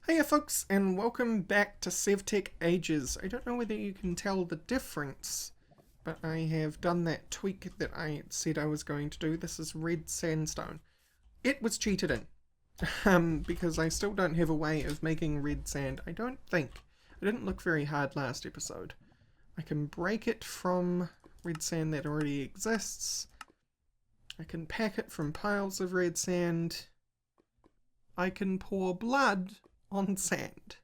Hiya folks, and welcome back to Sevtech Ages. I don't know whether you can tell the difference, but I have done that tweak that I said I was going to do. This is red sandstone. It was cheated in, because I still don't have a way of making red sand, I don't think. I didn't look very hard last episode. I can break it from red sand that already exists. I can pack it from piles of red sand. I can pour blood on sand.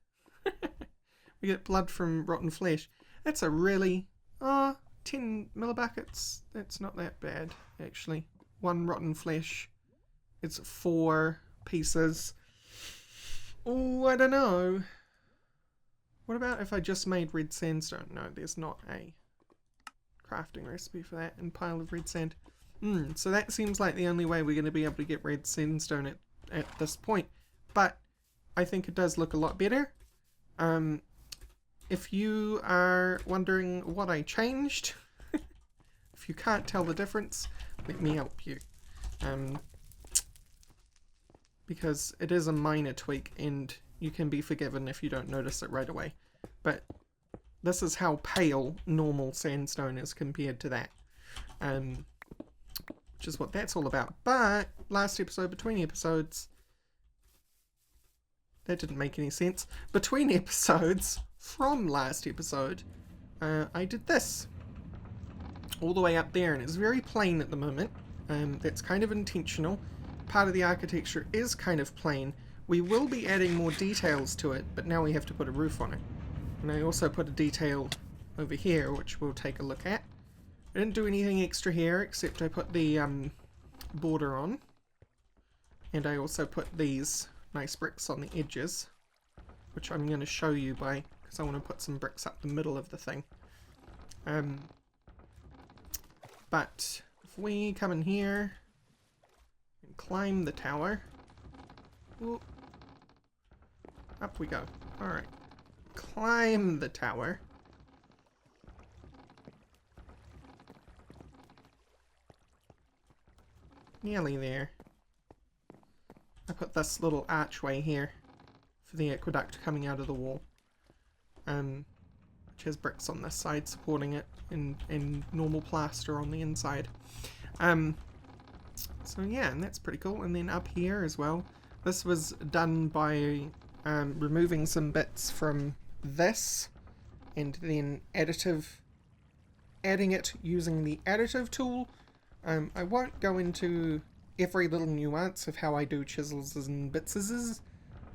We get blood from rotten flesh. That's a really 10 millibuckets. That's not that bad, actually. One rotten flesh. It's 4 pieces. Oh, I don't know. What about if I just made red sandstone? No, there's not a crafting recipe for that. And pile of red sand. So that seems like the only way we're going to be able to get red sandstone at this point. But I think it does look a lot better. If you are wondering what I changed, if you can't tell the difference, let me help you. Because it is a minor tweak and you can be forgiven if you don't notice it right away. But this is how pale normal sandstone is compared to that. Which is what that's all about. But last episode, between episodes, that didn't make any sense. Between episodes, from last episode, I did this. All the way up there, and it's very plain at the moment. That's kind of intentional. Part of the architecture is kind of plain. We will be adding more details to it, but now we have to put a roof on it. And I also put a detail over here, which we'll take a look at. I didn't do anything extra here, except I put the border on. And I also put these nice bricks on the edges, which I'm going to show you because I want to put some bricks up the middle of the thing. But if we come in here and climb the tower, ooh, up we go. Alright, climb the tower. Nearly there. I put this little archway here for the aqueduct coming out of the wall, which has bricks on this side supporting it and normal plaster on the inside. So yeah, and that's pretty cool. And then up here as well, this was done by removing some bits from this and then adding it using the additive tool. I won't go into every little nuance of how I do chisels and bitses,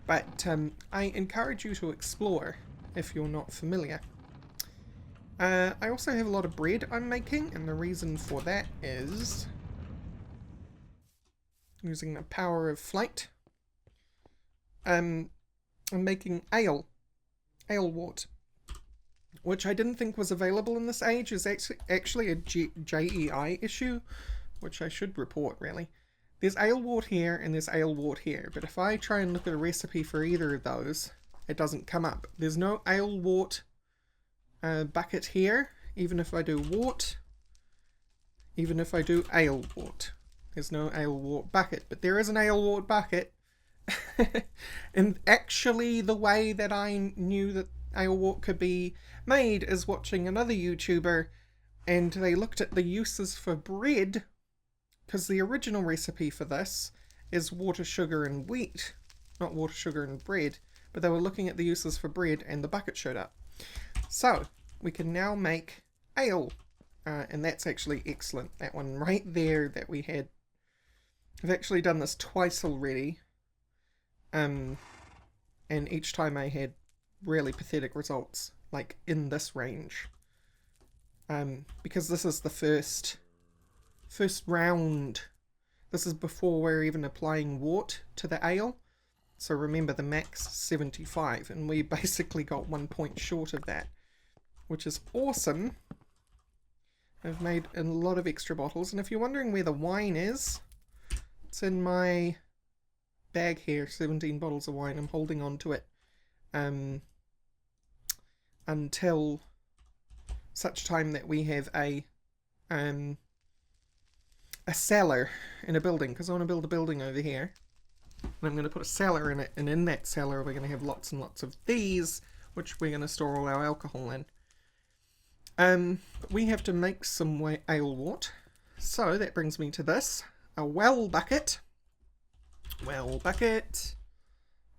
but I encourage you to explore if you're not familiar. I also have a lot of bread I'm making, and the reason for that is using the power of flight. I'm making ale wort, which I didn't think was available in this age. Is actually a JEI issue, which I should report really. There's ale wort here and there's ale wort here, but if I try and look at a recipe for either of those, it doesn't come up. There's no ale wort bucket here, even if I do wort, even if I do ale wort. There's no ale wort bucket, but there is an ale wort bucket. And actually the way that I knew that ale wort could be made is watching another YouTuber, and they looked at the uses for bread, because the original recipe for this is water, sugar, and wheat, not water, sugar, and bread, but they were looking at the uses for bread, and the bucket showed up. So, we can now make ale, and that's actually excellent, that one right there that we had. I've actually done this twice already, and each time I had really pathetic results, like in this range. Because this is the first round. This is before we're even applying wort to the ale. So remember, the max 75, and we basically got 1 point short of that, which is awesome. I've made a lot of extra bottles, and if you're wondering where the wine is, it's in my bag here, 17 bottles of wine. I'm holding on to it until such time that we have a cellar in a building, because I want to build a building over here. And I'm going to put a cellar in it, and in that cellar we're going to have lots and lots of these, which we're going to store all our alcohol in. We have to make some ale wort. So that brings me to this. A well bucket. Well bucket.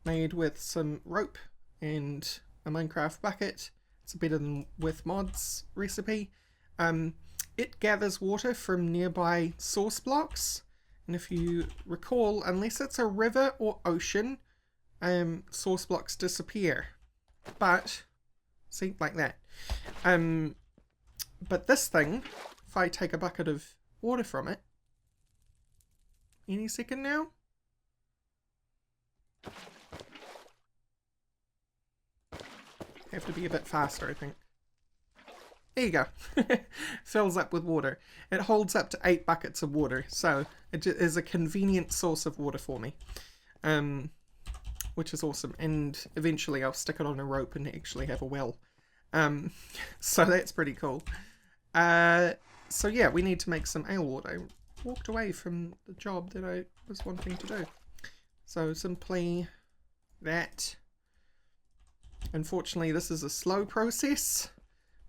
Made with some rope and a Minecraft bucket. It's a better than with mods recipe. It gathers water from nearby source blocks. And if you recall, unless it's a river or ocean, source blocks disappear. But, see, like that. But this thing, if I take a bucket of water from it, any second now. Have to be a bit faster, I think. There you go. Fills up with water. It holds up to 8 buckets of water, so it is a convenient source of water for me. Which is awesome. And eventually I'll stick it on a rope and actually have a well. So that's pretty cool. So yeah, we need to make some ale wort. I walked away from the job that I was wanting to do. So simply that. Unfortunately, this is a slow process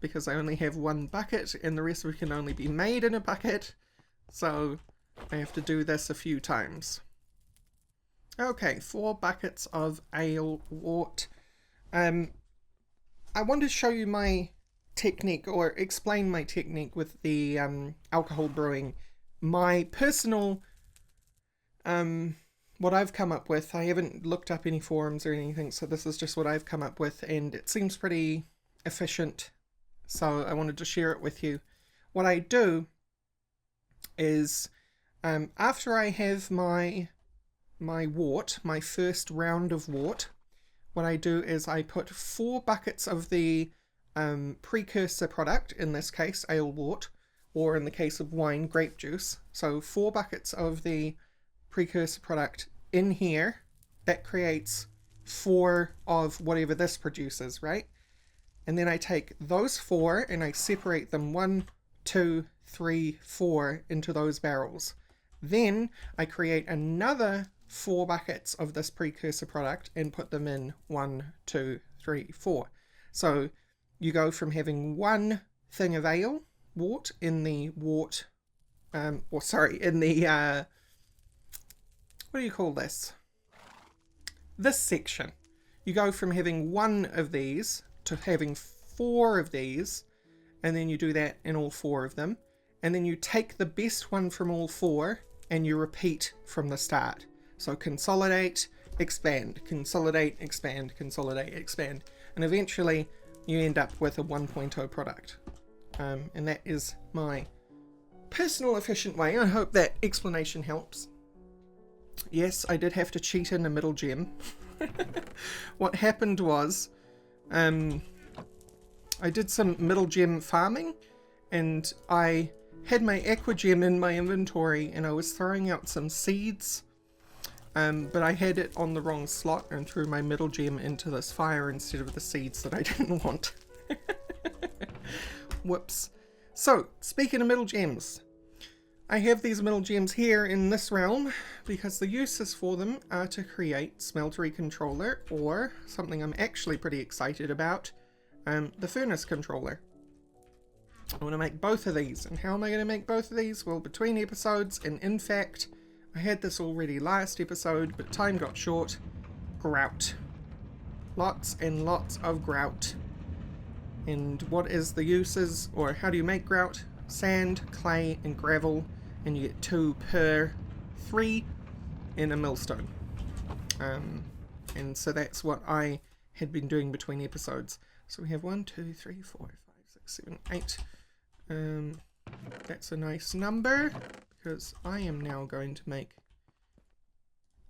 because I only have 1 bucket and the rest of it can only be made in a bucket. So I have to do this a few times. Okay, 4 buckets of ale wort. I want to show you my technique, or explain my technique with the alcohol brewing. My personal, what I've come up with. I haven't looked up any forums or anything, so this is just what I've come up with, and it seems pretty efficient, so I wanted to share it with you. What I do is, after I have my wort, my first round of wort, what I do is I put 4 buckets of the precursor product, in this case ale wort, or in the case of wine, grape juice. So 4 buckets of the precursor product in here. That creates 4 of whatever this produces, right? And then I take those 4 and I separate them 1, 2, 3, 4 into those barrels. Then I create another 4 buckets of this precursor product and put them in 1, 2, 3, 4. So you go from having 1 thing of ale wort in the wort, in the, what do you call this? This section. You go from having 1 of these to having 4 of these, and then you do that in all 4 of them. And then you take the best one from all 4 and you repeat from the start. So consolidate, expand, consolidate, expand, consolidate, expand. And eventually you end up with a 1.0 product. And that is my personal efficient way. I hope that explanation helps. Yes, I did have to cheat in a middle gem. What happened was, I did some middle gem farming, and I had my aqua gem in my inventory, and I was throwing out some seeds, but I had it on the wrong slot and threw my middle gem into this fire instead of the seeds that I didn't want. Whoops. So, speaking of middle gems, I have these middle gems here in this realm because the uses for them are to create smeltery controller, or something I'm actually pretty excited about, the furnace controller. I want to make both of these. And how am I going to make both of these? Well, between episodes, and in fact, I had this already last episode, but time got short. Grout. Lots and lots of grout. And what is the uses, or how do you make grout? Sand, clay, and gravel, and you get 2 per 3 in a millstone. And so that's what I had been doing between episodes. So we have 1, 2, 3, 4, 5, 6, 7, 8. That's a nice number, because I am now going to make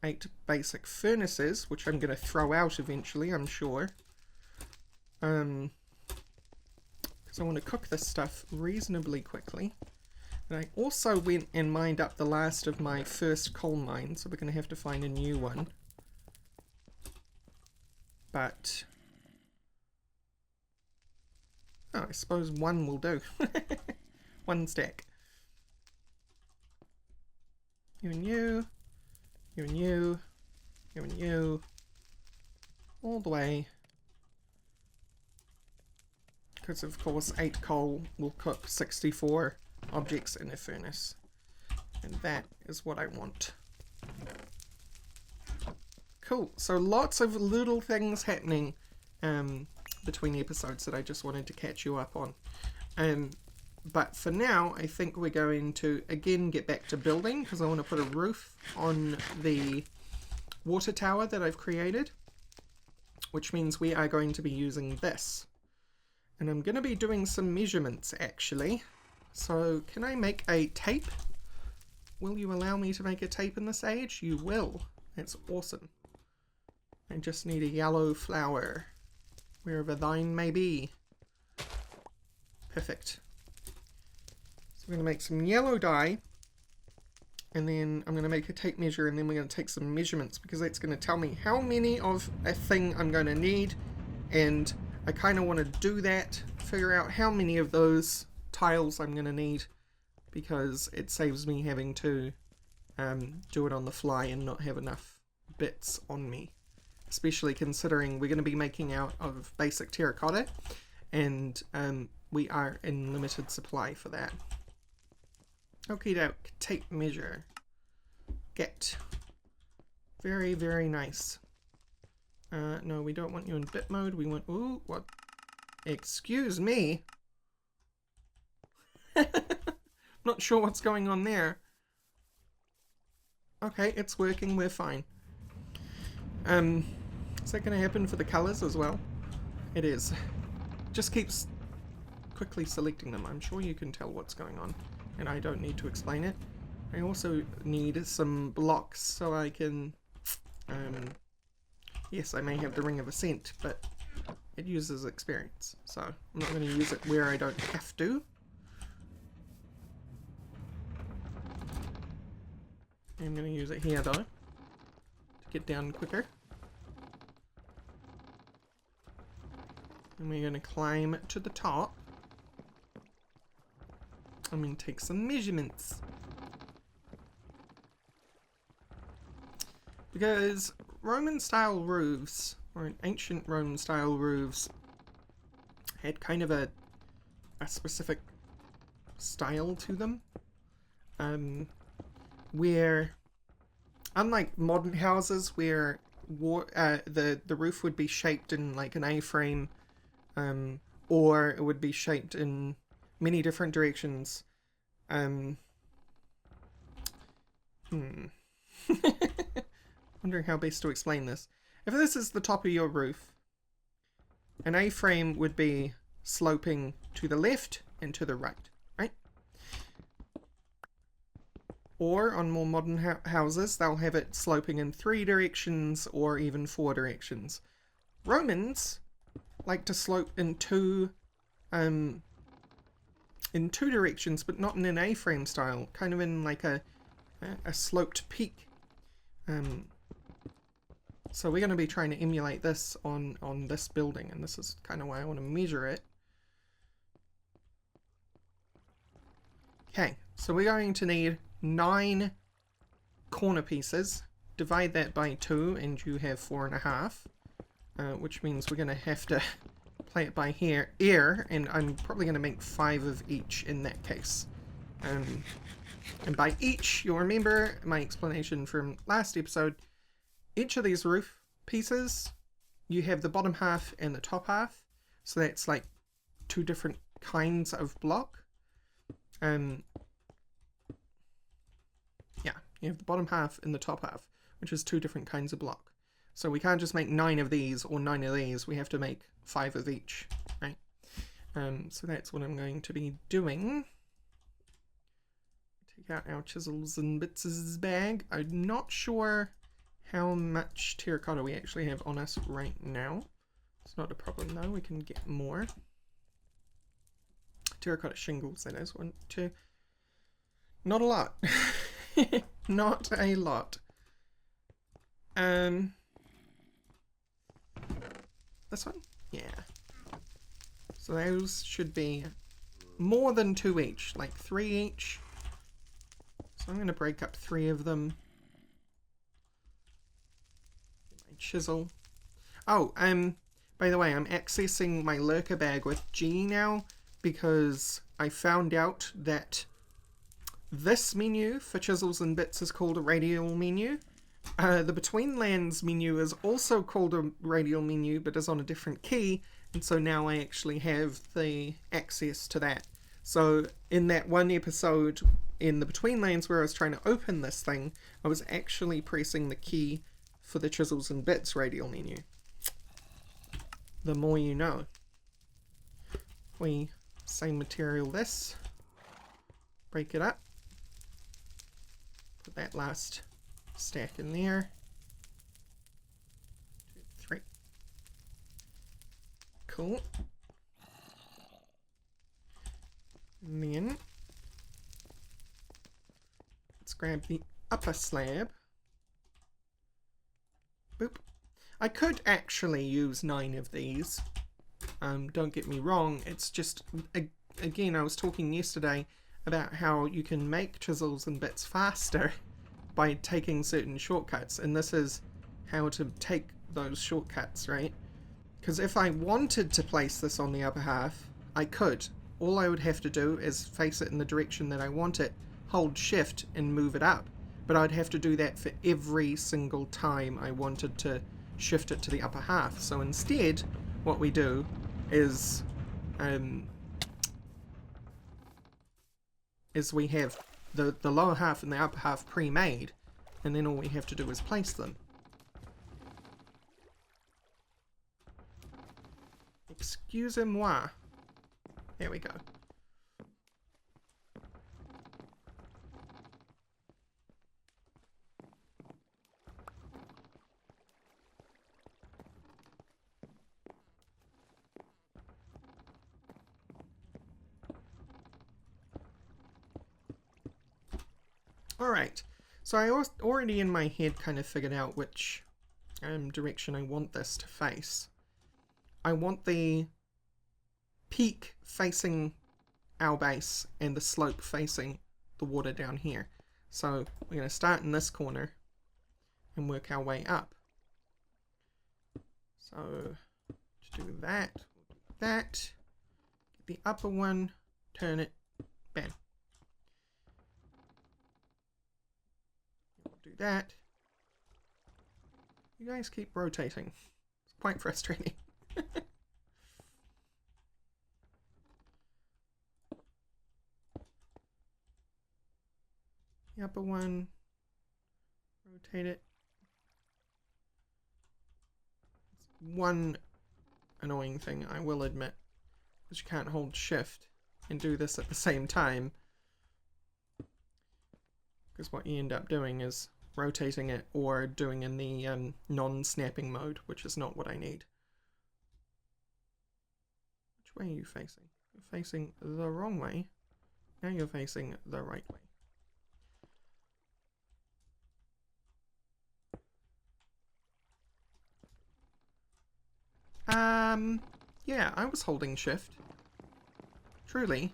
8 basic furnaces, which I'm going to throw out eventually, I'm sure. Because I want to cook this stuff reasonably quickly. And I also went and mined up the last of my first coal mine, so we're going to have to find a new one. But oh, I suppose 1 will do. 1 stack. You and you. You and you. and you. All the way. Because of course 8 coal will cook 64 objects in a furnace. And that is what I want. Cool. So lots of little things happening between episodes that I just wanted to catch you up on. But for now, I think we're going to again get back to building because I want to put a roof on the water tower that I've created, which means we are going to be using this. And I'm going to be doing some measurements actually. So can I make a tape? Will you allow me to make a tape in this age? You will. That's awesome. I just need a yellow flower, wherever thine may be. Perfect. So we're going to make some yellow dye, and then I'm going to make a tape measure, and then we're going to take some measurements, because that's going to tell me how many of a thing I'm going to need, and I kind of want to do that, figure out how many of those tiles I'm going to need, because it saves me having to do it on the fly and not have enough bits on me. Especially considering we're going to be making out of basic terracotta, and we are in limited supply for that. Okie doke, tape measure. Get. Very, very nice. No, we don't want you in bit mode. We want... Ooh, what? Excuse me? Not sure what's going on there. Okay, it's working. We're fine. Is that going to happen for the colours as well? It is. Just keeps quickly selecting them. I'm sure you can tell what's going on, and I don't need to explain it. I also need some blocks so I can... yes, I may have the Ring of Ascent, but it uses experience, so I'm not going to use it where I don't have to. I'm going to use it here though, to get down quicker. And we're going to climb to the top. I'm going to take some measurements. Because Roman style roofs, or ancient Roman style roofs, had kind of a specific style to them. Where, unlike modern houses where the roof would be shaped in like an A-frame, or it would be shaped in many different directions. Wondering how best to explain this. If this is the top of your roof, an A-frame would be sloping to the left and to the right, right? Or on more modern houses, they'll have it sloping in 3 directions or even 4 directions. Romans like to slope in two directions, but not in an A-frame style, kind of in like a sloped peak. So we're going to be trying to emulate this on this building, and this is kind of why I want to measure it. Okay, so we're going to need 9 corner pieces. Divide that by 2 and you have 4.5, which means we're going to have to play it by ear, and I'm probably going to make 5 of each in that case. And by each, you'll remember my explanation from last episode. Each of these roof pieces, you have the bottom half and the top half, so that's like 2 different kinds of block. Yeah, you have the bottom half and the top half, which is 2 different kinds of block. So we can't just make 9 of these or 9 of these, we have to make 5 of each, right? So that's what I'm going to be doing. Take out our chisels and bits' bag. I'm not sure how much terracotta we actually have on us right now. It's not a problem though, we can get more. Terracotta shingles, that is. 1, 2. Not a lot. Not a lot. This one? Yeah. So those should be more than 2 each, like 3 each. So I'm going to break up 3 of them. chisel. Oh, by the way, I'm accessing my lurker bag with G now because I found out that this menu for chisels and bits is called a radial menu. The Between Lands menu is also called a radial menu, but is on a different key, and so now I actually have the access to that. So in that one episode in the Between Lands where I was trying to open this thing, I was actually pressing the key for the chisels and bits radial menu. The more you know. We same material this, break it up, put that last stack in there. 2, 3. Cool. And then let's grab the upper slab. Boop. I could actually use 9 of these. Don't get me wrong, it's just, again, I was talking yesterday about how you can make chisels and bits faster by taking certain shortcuts, and this is how to take those shortcuts, right? Because if I wanted to place this on the upper half, I could. All I would have to do is face it in the direction that I want it, hold shift and move it up. But I'd have to do that for every single time I wanted to shift it to the upper half. So instead, what we do is we have the lower half and the upper half pre-made, and then all we have to do is place them. Excusez-moi. There we go. Alright, so I already in my head kind of figured out which direction I want this to face. I want the peak facing our base and the slope facing the water down here. So we're going to start in this corner and work our way up. So to do that, get the upper one, turn it, bam. Do that. You guys keep rotating. It's quite frustrating. The upper one, rotate it. It's one annoying thing, I will admit, is you can't hold shift and do this at the same time. Because what you end up doing is rotating it or doing in the non-snapping mode, which is not what I need. Which way are you facing? You're facing the wrong way. Now you're facing the right way. Yeah, I was holding shift. Truly.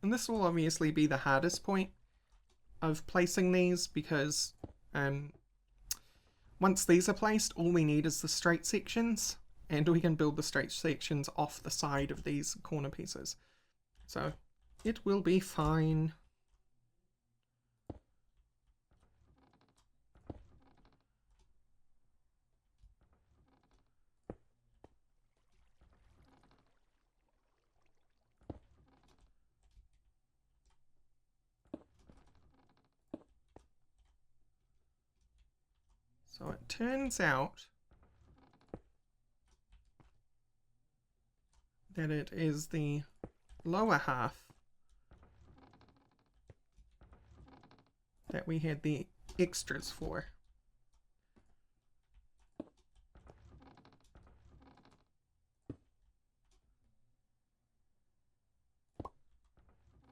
And this will obviously be the hardest point of placing these because once these are placed, all we need is the straight sections, and we can build the straight sections off the side of these corner pieces. So it will be fine. So it turns out that it is the lower half that we had the extras for.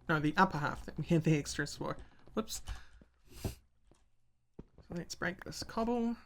No, the upper half that we had the extras for. Whoops. So So let's break this cobble.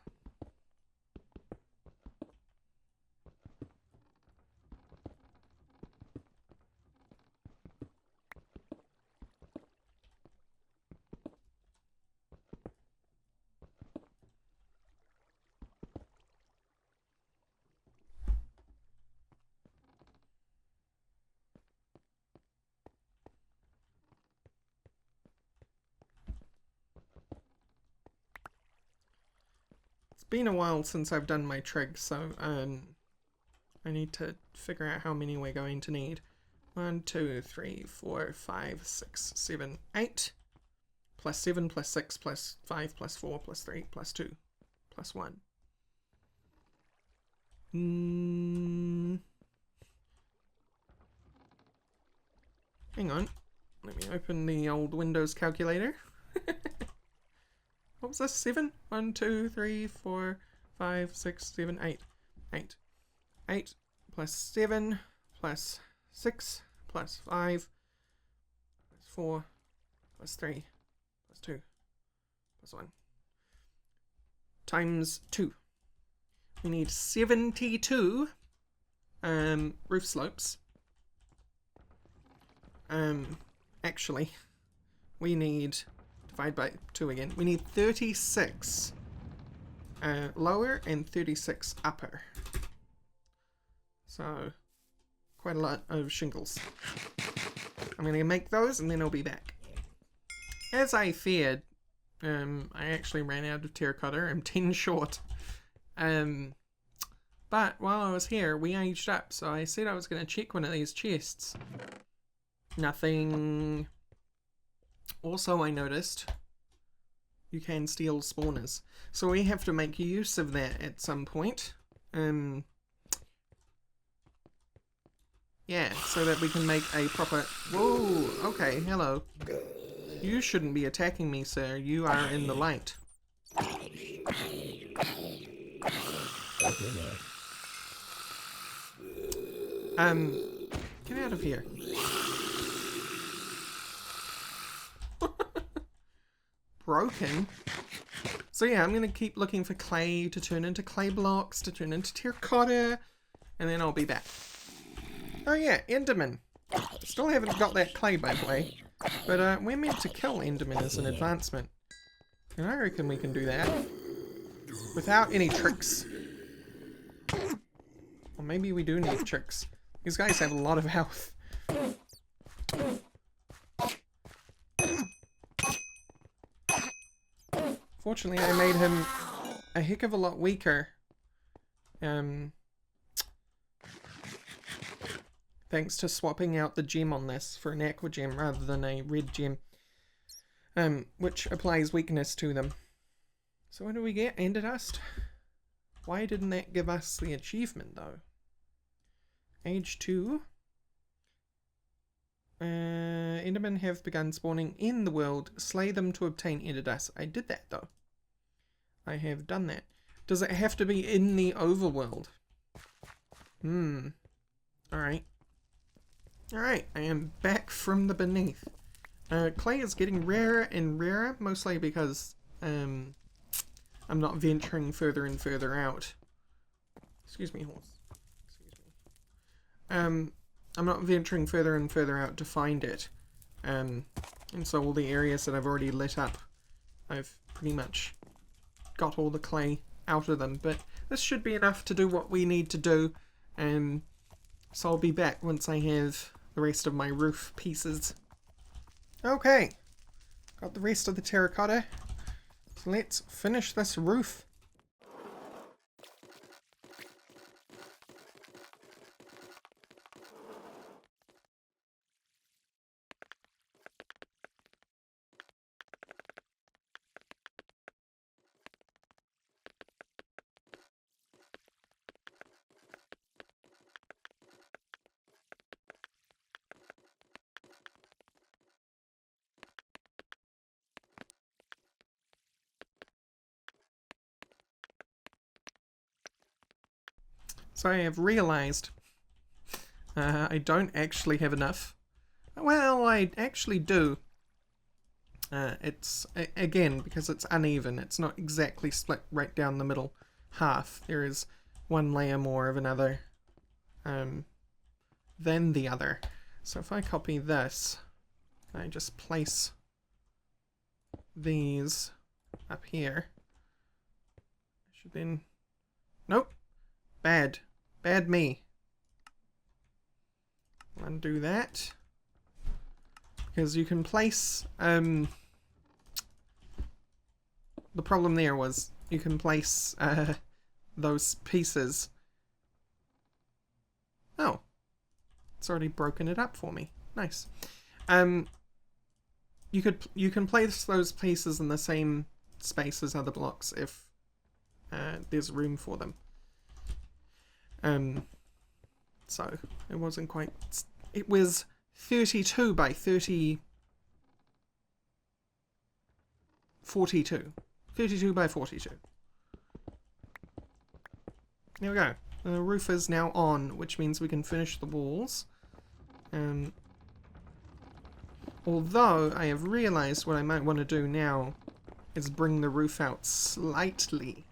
Been a while since I've done my trig, so I need to figure out how many we're going to need. 1, 2, 3, 4, 5, 6, 7, 8. Plus 7, plus 6, plus 5, plus 4, plus 3, plus 2, plus 1. Hang on. Let me open the old Windows calculator. What was this? 7? 1, 2, 3, 4, 5, 6, 7, 8. 8. 8 plus 7 plus 6 plus 5 plus 4 plus 3 plus 2 plus 1 times 2. We need 72 roof slopes. Actually, we need... Divide by 2 again. We need 36 lower and 36 upper. So, quite a lot of shingles. I'm going to make those and then I'll be back. As I feared, I actually ran out of terracotta. I'm 10 short. But while I was here, we aged up. So I said I was going to check one of these chests. Nothing. Also, I noticed you can steal spawners, so we have to make use of that at some point. Yeah, so that we can make a proper... Whoa, okay, hello. You shouldn't be attacking me, sir. You are in the light. Get out of here. Broken. So yeah, I'm gonna keep looking for clay to turn into clay blocks, to turn into terracotta, and then I'll be back. Oh yeah, Enderman. Still haven't got that clay, by the way. But we're meant to kill Enderman as an advancement. And I reckon we can do that. Without any tricks. Or maybe we do need tricks. These guys have a lot of health. Fortunately, I made him a heck of a lot weaker. Thanks to swapping out the gem on this for an aqua gem rather than a red gem. Which applies weakness to them. So what do we get? Ender dust? Why didn't that give us the achievement though? Age 2. Endermen have begun spawning in the world. Slay them to obtain ender dust. I did that though. I have done that. Does it have to be in the overworld? Alright. Alright, I am back from the beneath. Clay is getting rarer and rarer, mostly because I'm not venturing further and further out. Excuse me, horse. Excuse me. I'm not venturing further and further out to find it. And so all the areas that I've already lit up, I've pretty much got all the clay out of them. But this should be enough to do what we need to do. So I'll be back once I have the rest of my roof pieces. Okay, got the rest of the terracotta. So let's finish this roof. So I have realised I don't actually have enough. Well, I actually do. Again, because it's uneven, it's not exactly split right down the middle half. There is one layer more of another than the other. So if I copy this, I just place these up here. I should then... Nope. Bad me. Undo that. Because you can place... the problem there was you can place those pieces... Oh. It's already broken it up for me. Nice. You can place those pieces in the same space as other blocks if there's room for them. So it wasn't quite. It was 32 by 30. 42. 32 by 42. There we go. The roof is now on, which means we can finish the walls. Although I have realized what I might want to do now is bring the roof out slightly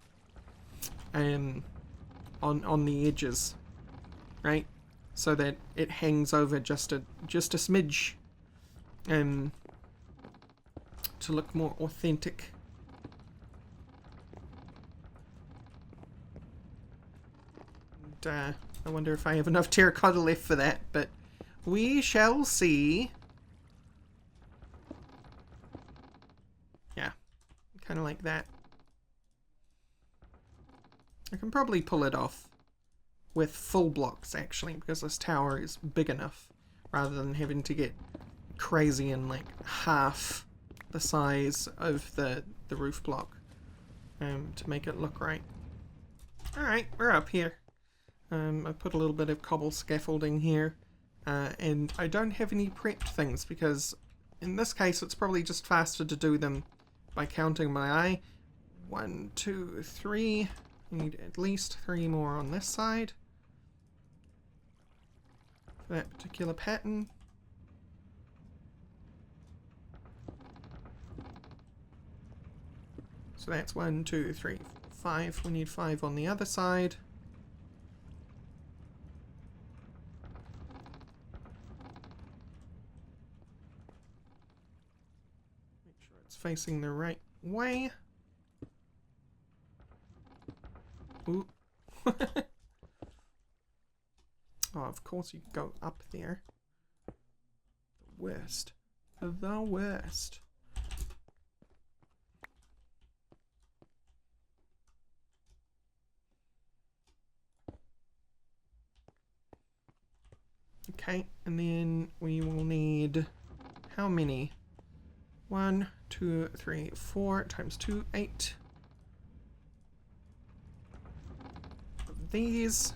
on the edges, right? So that it hangs over just a smidge to look more authentic. And, I wonder if I have enough terracotta left for that, but we shall see. Yeah, kind of like that. I can probably pull it off with full blocks, actually, because this tower is big enough, rather than having to get crazy and like half the size of the roof block to make it look right. Alright, we're up here. I put a little bit of cobble scaffolding here, and I don't have any prepped things because in this case it's probably just faster to do them by counting my eye. 1, 2, 3. I need at least 3 more on this side for that particular pattern. So that's 1, 2, 3, 5. We need 5 on the other side. Make sure it's facing the right way. Ooh. Oh, of course you go up there. The worst. The worst. Okay, and then we will need how many? 1, 2, 3, 4 times 2, 8. Of these.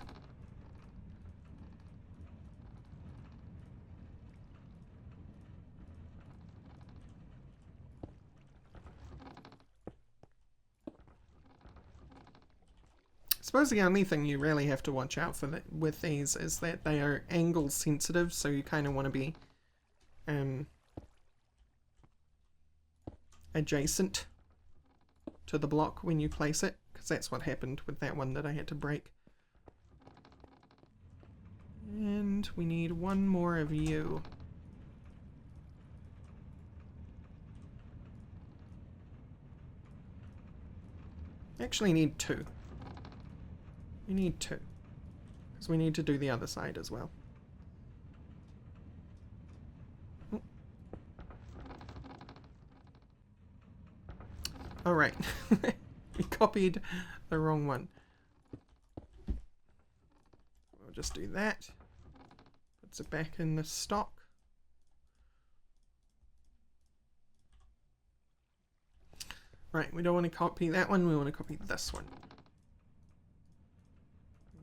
I suppose the only thing you really have to watch out for with these is that they are angle sensitive, so you kind of want to be adjacent to the block when you place it, because that's what happened with that one that I had to break. And we need 1 more of you. Actually need 2. We need 2. Because we need to do the other side as well. Oh. Alright. We copied the wrong one. We'll just do that. Puts it back in the stock. Right, we don't want to copy that one, we want to copy this one.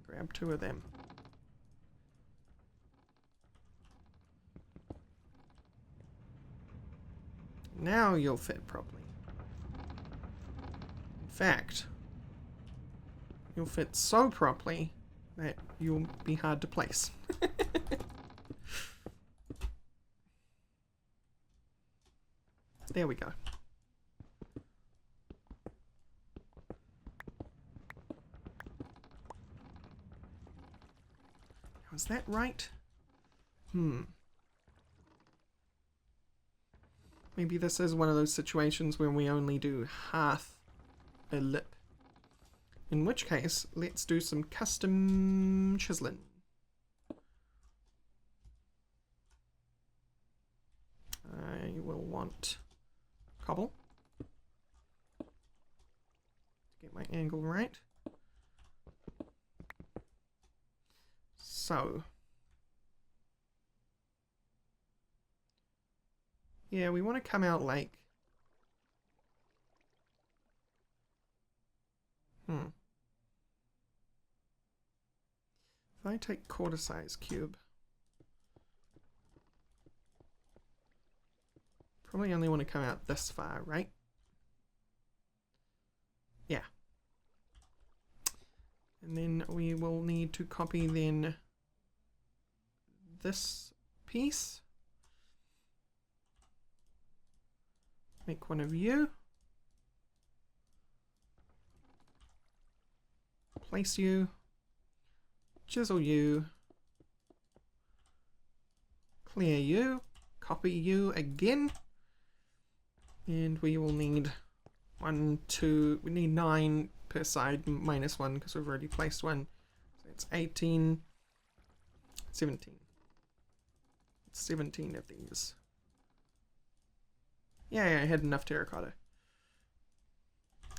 Grab 2 of them. Now you'll fit properly. In fact, you'll fit so properly that you'll be hard to place. There we go. Was that right? Maybe this is one of those situations where we only do half a lip. In which case, let's do some custom chiseling. I will want cobble to get my angle right. So, yeah, we want to come out like, if I take quarter size cube, probably only want to come out this far, right? Yeah. And then we will need to copy then this piece. Make one of you. Place you. Chisel you. Clear you. Copy you again. And we will need 1, 2, we need 9 per side, minus 1 because we've already placed one. So it's 18, 17. 17 of these. Yeah, I had enough terracotta.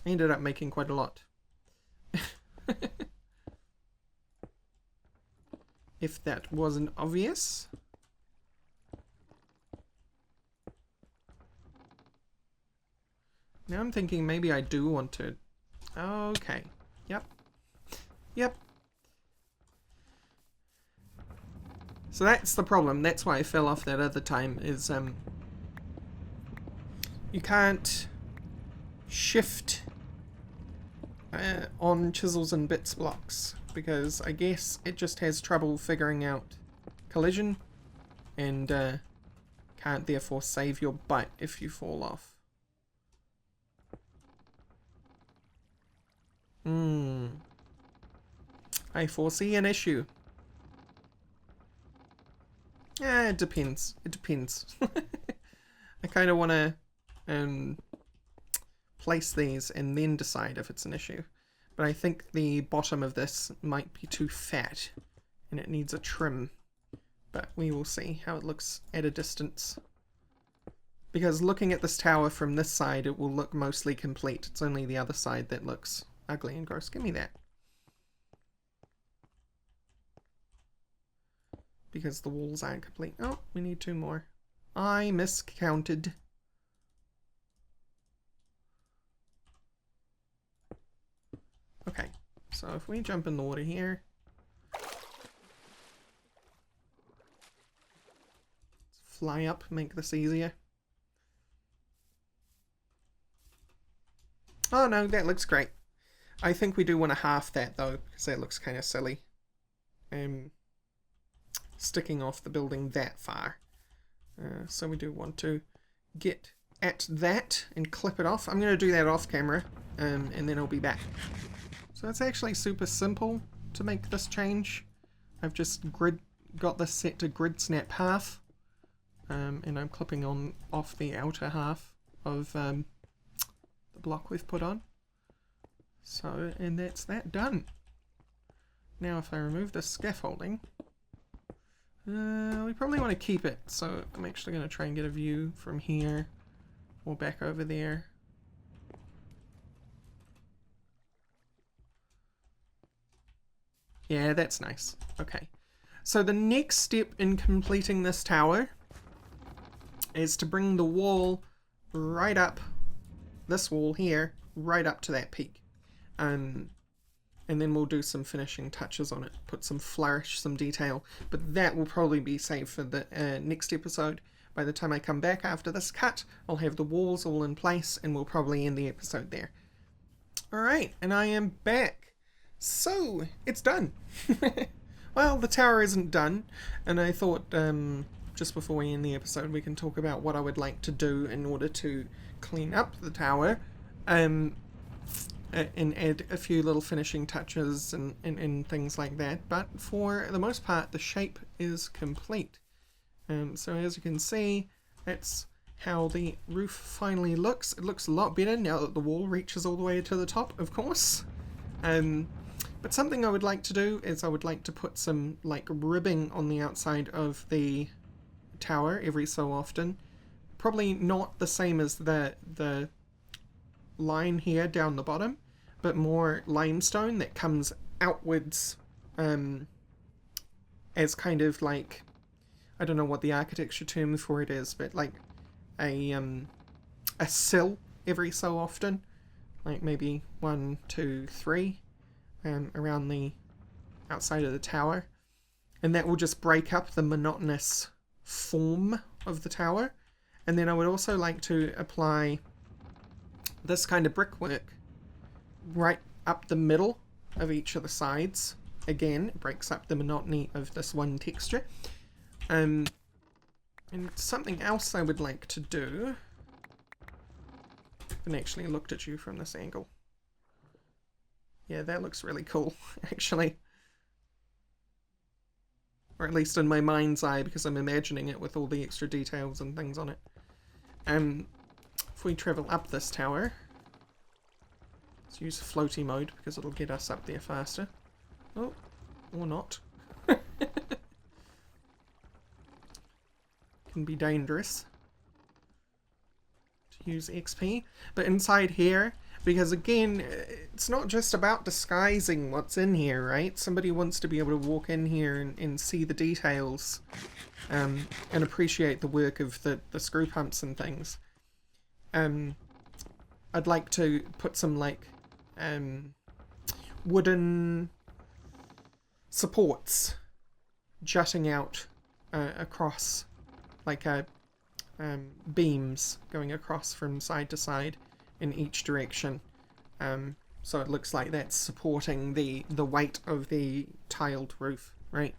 I ended up making quite a lot. If that wasn't obvious. Now I'm thinking maybe I do want to... Okay. Yep. Yep. So that's the problem. That's why I fell off that other time, is you can't shift on chisels and bits blocks, because I guess it just has trouble figuring out collision, and can't therefore save your butt if you fall off. I foresee an issue. It depends. It depends. I kind of want to place these and then decide if it's an issue. But I think the bottom of this might be too fat and it needs a trim. But we will see how it looks at a distance. Because looking at this tower from this side, it will look mostly complete. It's only the other side that looks ugly and gross. Give me that. Because the walls aren't complete. Oh, we need 2 more. I miscounted. Okay, so if we jump in the water here. Let's fly up, make this easier. Oh no, that looks great. I think we do want to half that though, because that looks kind of silly. Sticking off the building that far. So we do want to get at that and clip it off. I'm going to do that off camera, and then I'll be back. So it's actually super simple to make this change. I've just got this set to grid snap half, and I'm clipping off the outer half of the block we've put on. So, and that's that done. Now if I remove the scaffolding, we probably want to keep it, so I'm actually going to try and get a view from here or back over there. Yeah, that's nice. Okay. So the next step in completing this tower is to bring the wall right up, this wall here, right up to that peak. And then we'll do some finishing touches on it, put some flourish, some detail, but that will probably be saved for the next episode. By the time I come back after this cut, I'll have the walls all in place and we'll probably end the episode there. Alright, and I am back. So, it's done. Well, the tower isn't done, and I thought just before we end the episode, we can talk about what I would like to do in order to clean up the tower, and add a few little finishing touches and things like that. But for the most part, the shape is complete. So as you can see, that's how the roof finally looks. It looks a lot better now that the wall reaches all the way to the top, of course. But something I would like to do is I would like to put some like ribbing on the outside of the tower every so often. Probably not the same as the line here down the bottom, but more limestone that comes outwards as kind of like, I don't know what the architecture term for it is, but like a sill every so often, like maybe 1, 2, 3 around the outside of the tower, and that will just break up the monotonous form of the tower. And then I would also like to apply this kind of brickwork right up the middle of each of the sides. Again, it breaks up the monotony of this one texture. And something else I would like to do, I haven't actually looked at you from this angle. Yeah, that looks really cool, actually. Or at least in my mind's eye, because I'm imagining it with all the extra details and things on it. If we travel up this tower, let's use floaty mode because it'll get us up there faster. Oh, or not. Can be dangerous to use XP. But inside here, because again, it's not just about disguising what's in here, right? Somebody wants to be able to walk in here and see the details, and appreciate the work of the screw pumps and things. I'd like to put some like wooden supports jutting out across, like beams going across from side to side in each direction, so it looks like that's supporting the weight of the tiled roof, right?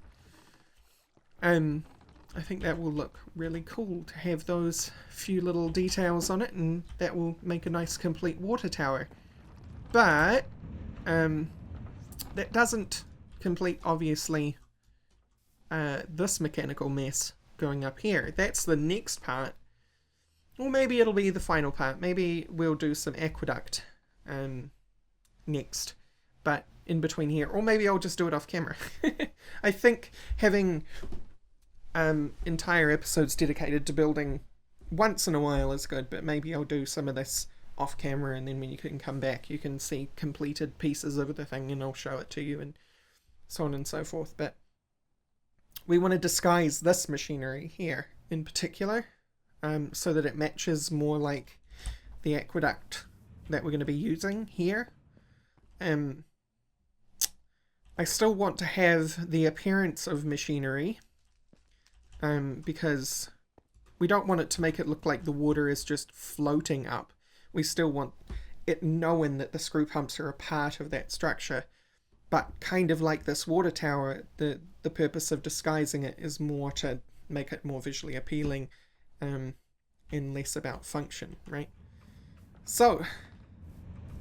I think that will look really cool to have those few little details on it, and that will make a nice complete water tower. But that doesn't complete, obviously, this mechanical mess going up here. That's the next part. Or maybe it'll be the final part. Maybe we'll do some aqueduct next, but in between here. Or maybe I'll just do it off camera. I think having entire episodes dedicated to building once in a while is good, but maybe I'll do some of this off camera, and then when you can come back you can see completed pieces of the thing and I'll show it to you and so on and so forth. But we want to disguise this machinery here in particular, so that it matches more like the aqueduct that we're going to be using here. I still want to have the appearance of machinery, because we don't want it to make it look like the water is just floating up. We still want it knowing that the screw pumps are a part of that structure. But kind of like this water tower, the purpose of disguising it is more to make it more visually appealing, and less about function, right? So,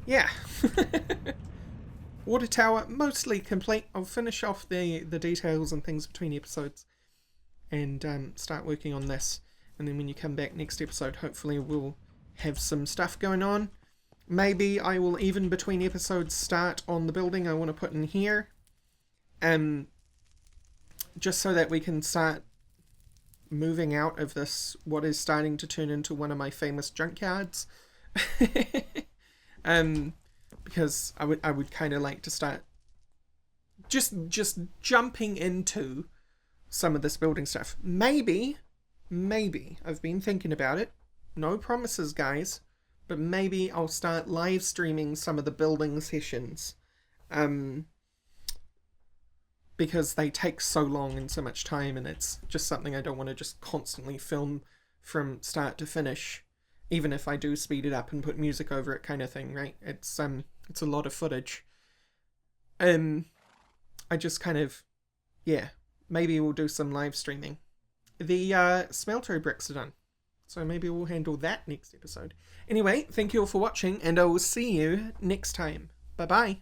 yeah. Water tower mostly complete. I'll finish off the details and things between episodes and start working on this. And then when you come back next episode, hopefully we'll have some stuff going on. Maybe I will even between episodes start on the building I want to put in here. Just so that we can start moving out of this, what is starting to turn into one of my famous junkyards. Because I would kind of like to start just jumping into some of this building stuff. Maybe, I've been thinking about it. No promises, guys. But maybe I'll start live streaming some of the building sessions. Because they take so long and so much time, and it's just something I don't want to just constantly film from start to finish. Even if I do speed it up and put music over it, kind of thing, right? It's a lot of footage. I just kind of, yeah, maybe we'll do some live streaming. the smeltery bricks are done. So maybe we'll handle that next episode. Anyway, thank you all for watching, and I will see you next time. Bye-bye.